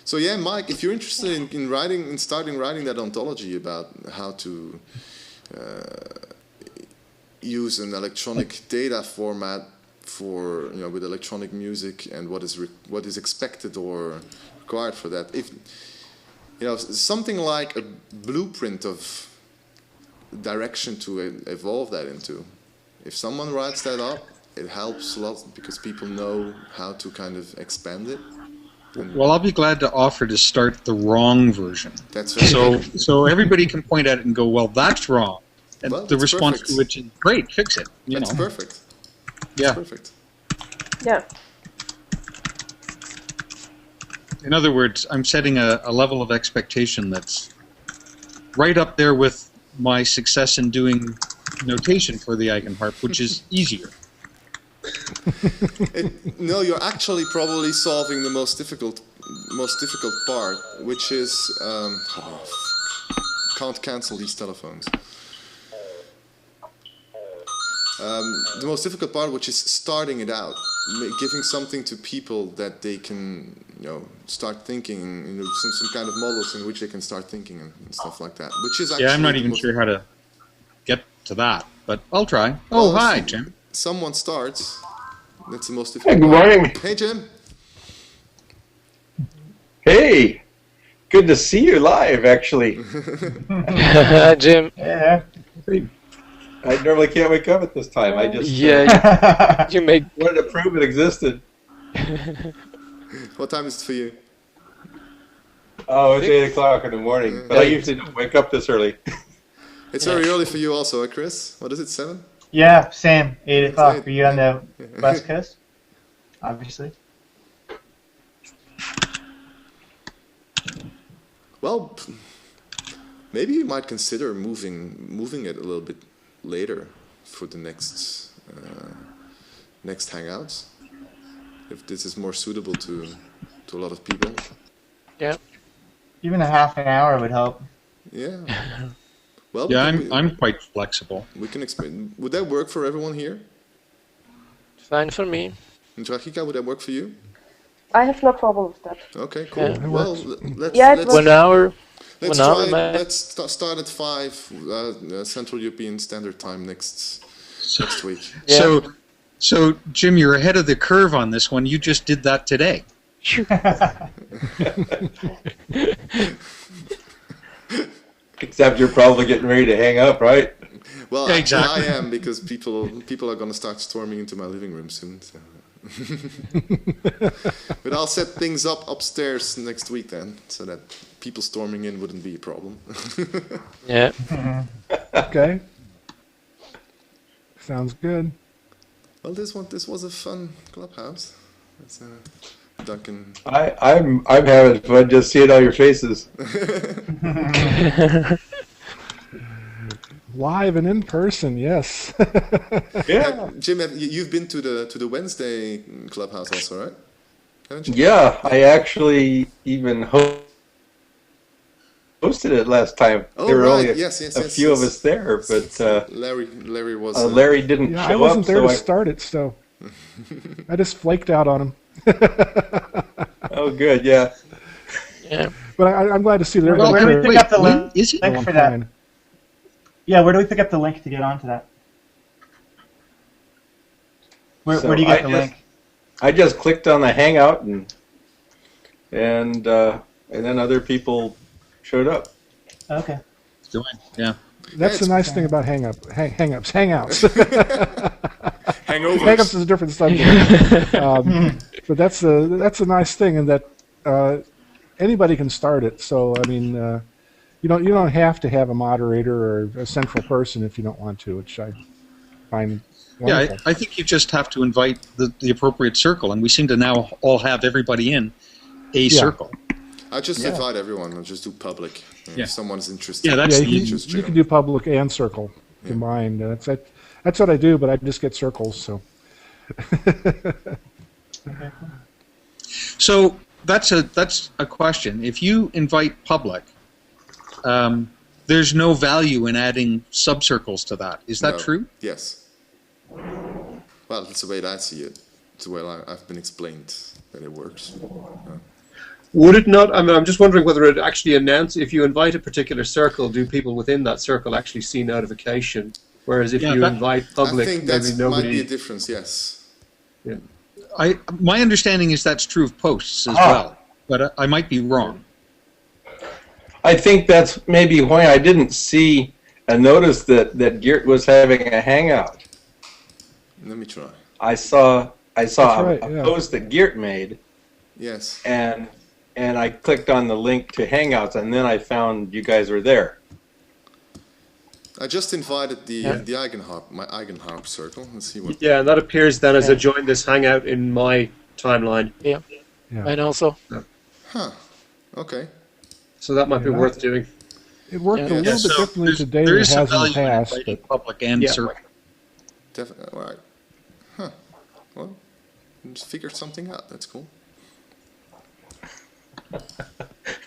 So yeah, Mike, if you're interested in starting writing that ontology about how to use an electronic data format for with electronic music and what is expected or required for that, if something like a blueprint of direction to evolve that into. If someone writes that up, it helps a lot because people know how to kind of expand it.
Well, I'll be glad to offer to start the wrong version.
That's right.
So everybody can point at it and go, well, that's wrong. And the response
perfect.
to which is, great, fix it.
That's perfect.
Yeah.
That's perfect.
Yeah.
In other words, I'm setting a level of expectation that's right up there with my success in doing notation for the Eigenharp, which is easier.
No, you're actually probably solving the most difficult part, which is can't cancel these telephones. The most difficult part, which is starting it out, giving something to people that they can, start thinking, some kind of models in which they can start thinking and stuff like that. Which is actually
I'm not even sure how to get to that, but I'll try. Oh, hi, Jim.
Someone starts. That's the most difficult.
Hey, good morning.
Hey, Jim.
Hey, good to see you live, actually.
Jim.
Yeah.
I normally can't wake up at this time. I just
You make.
wanted to prove it existed.
What time is it for you?
Oh, it's 8 o'clock in the morning, but I usually don't wake up this early.
It's very early for you also, Chris? What is it, 7?
Yeah, same. 8 o'clock for you on the West Coast, obviously.
Well, maybe you might consider moving it a little bit later for the next Hangouts, if this is more suitable to a lot of people.
Yeah.
Even a half an hour would help.
Yeah. Well,
Yeah, I'm quite flexible.
We can explain. Would that work for everyone here?
Fine for me.
And Trachika, would that work for you?
I have no problem with that.
Okay, cool.
Yeah.
Well, let's
1 hour.
let's
1 hour,
try.
man.
Let's start at 5 Central European Standard Time next week.
Yeah.
So Jim, you're ahead of the curve on this one. You just did that today.
Except you're probably getting ready to hang up, right?
Well,
Yeah,
actually,
exactly.
I am, because people are going to start storming into my living room soon. So. But I'll set things up upstairs next week then, so that people storming in wouldn't be a problem.
Yeah.
Okay. Sounds good.
Well, this was a fun clubhouse. It's, Duncan.
I'm having fun just seeing all your faces.
Live and in person, yes.
Yeah.
Jim, you've been to the Wednesday clubhouse also, right? Haven't you?
Yeah, I actually even hosted it last time.
Oh,
there were
right.
only
Yes,
a few of us there, but
Larry was.
Larry didn't
Yeah,
show
I wasn't
up,
there
so
to start it, so I just flaked out on him.
Oh, good, yeah.
Yeah.
But I'm glad to see that.
Where do we pick up the link
Is it?
for that? Yeah, where do we pick up the link to get onto that? Where do you get the link?
I just clicked on the Hangout and then other people showed up.
Okay.
Yeah.
That's the nice thing about Hangouts.
Hangovers.
Hangouts is a different subject. But that's a nice thing, in that anybody can start it. So I mean, you don't have to have a moderator or a central person if you don't want to, which I find wonderful.
Yeah, I think you just have to invite the appropriate circle, and we seem to now all have everybody in a circle.
I just invite everyone. I'll just do public.
Yeah.
If someone's interested.
Yeah, that's
you can do public and circle combined. That's what I do, but I just get circles. So.
So that's a question. If you invite public, there's no value in adding subcircles to that. Is that true?
Yes. Well, that's the way that I see it. It's the way I've been explained that it works.
Would it not? I mean, I'm just wondering whether it actually if you invite a particular circle, do people within that circle actually see notification? Whereas if you invite public,
I think
maybe
that
nobody.
might be a difference. Yes.
Yeah.
My understanding is that's true of posts as well, but I might be wrong.
I think that's maybe why I didn't see a notice that Geert was having a hangout.
Let me try.
I saw a
right,
post that Geert made.
Yes.
And I clicked on the link to Hangouts, and then I found you guys were there.
I just invited the my Eigenharp circle. Let's see what.
Yeah, and that appears then as a join this hangout in my timeline.
Yeah. And also.
Huh. Okay.
So that might be worth doing.
It worked a little bit differently today
There
than it
is some
has in the
value in
past.
inviting
But
public and circle.
Definitely. All right. Huh. Well, just figured something out. That's cool.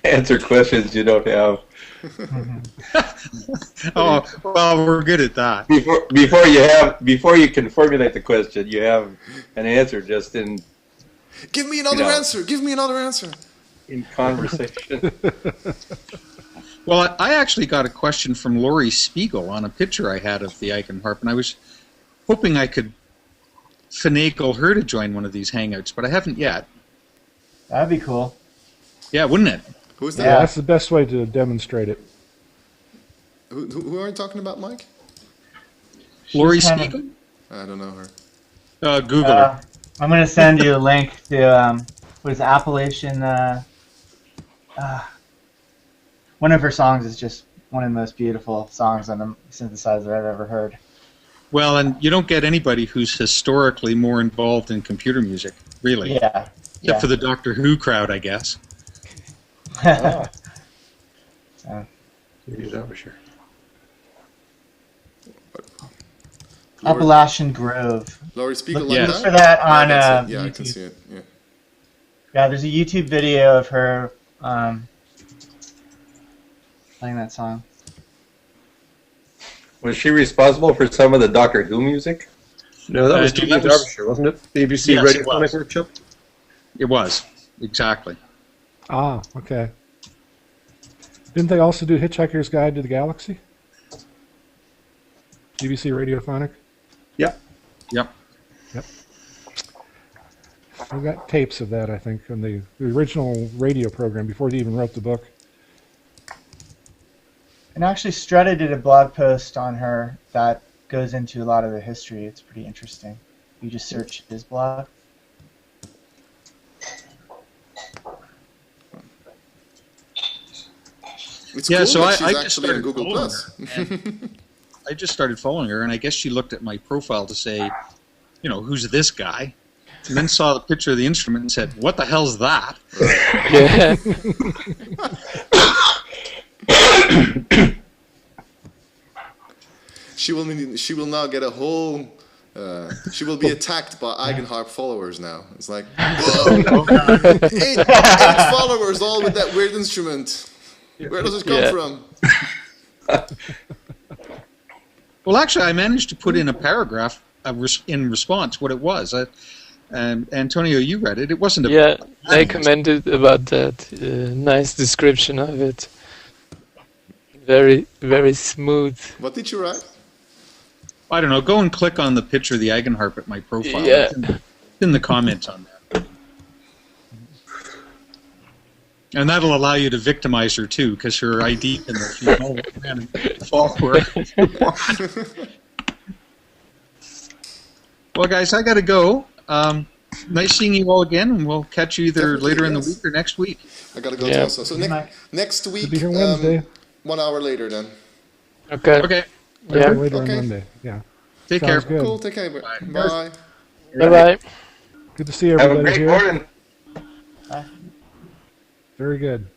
Answer questions you don't have.
Oh, well, we're good at that.
Before you can formulate the question, you have an answer just in
Give me another answer. Give me another answer.
in conversation.
Well, I actually got a question from Laurie Spiegel on a picture I had of the Eigenharp, and I was hoping I could finagle her to join one of these Hangouts, but I haven't yet.
That'd be cool.
Yeah, wouldn't it?
Who's that?
Yeah, that's the best way to demonstrate it.
Who are you talking about, Mike?
Laurie Spiegel?
I don't know her.
Google her.
I'm going to send you a link to, what is it, Appalachian, one of her songs is just one of the most beautiful songs on a synthesizer I've ever heard.
Well, and you don't get anybody who's historically more involved in computer music, really.
Yeah.
Except for the Doctor Who crowd, I guess.
Ah. Maybe that was sure.
Appalachian Grove.
Laurie Spiegel
Look,
like
look
that?
for that on
Yeah,
YouTube.
I can see it. Yeah.
Yeah, there's a YouTube video of her playing that song.
Was she responsible for some of the Doctor Who music?
No, that was
that
Julia
was-
Derbyshire, wasn't it? BBC
Yes, it
Radiophonic
was.
Workshop.
It was, exactly.
Ah, okay. Didn't they also do Hitchhiker's Guide to the Galaxy? BBC Radiophonic?
Yep.
Yep.
Yep. We got tapes of that, I think, on the original radio program before they even wrote the book.
And actually, Stretta did a blog post on her that goes into a lot of the history. It's pretty interesting. You just search his blog.
It's
Yeah,
cool
so
that she's
I just
actually on
started
Google
following
Plus.
her, and I just started following her, and I guess she looked at my profile to say, you know, who's this guy? And then saw the picture of the instrument and said, what the hell's that?
Yeah.
She will now get a whole. She will be attacked by Eigenharp followers now. It's like, whoa, eight followers, all with that weird instrument. Where does this come
Yeah.
from?
Well, actually, I managed to put in a paragraph in response what it was. Antonio, you read it. It wasn't a...
Yeah, they commented about that. Nice description of it. Very, very smooth.
What did you write?
I don't know. Go and click on the picture of the Eigenharp at my profile.
Yeah.
It's in the comments on that. And that'll allow you to victimize her, too, because her ID can follow her. Well, guys, I got to go. Nice seeing you all again, and we'll catch you either
Definitely,
later in the
yes.
week or next week.
I gotta go
Yeah.
too also. So next week,
Be here Wednesday.
1 hour later then.
Okay.
Okay.
Yeah.
Later
Okay.
on Monday. Yeah.
Take
Sounds
care.
good.
Cool, take care. Bye.
Bye bye.
Good to see
Have a
everybody
great
here.
morning.
Bye.
Very good.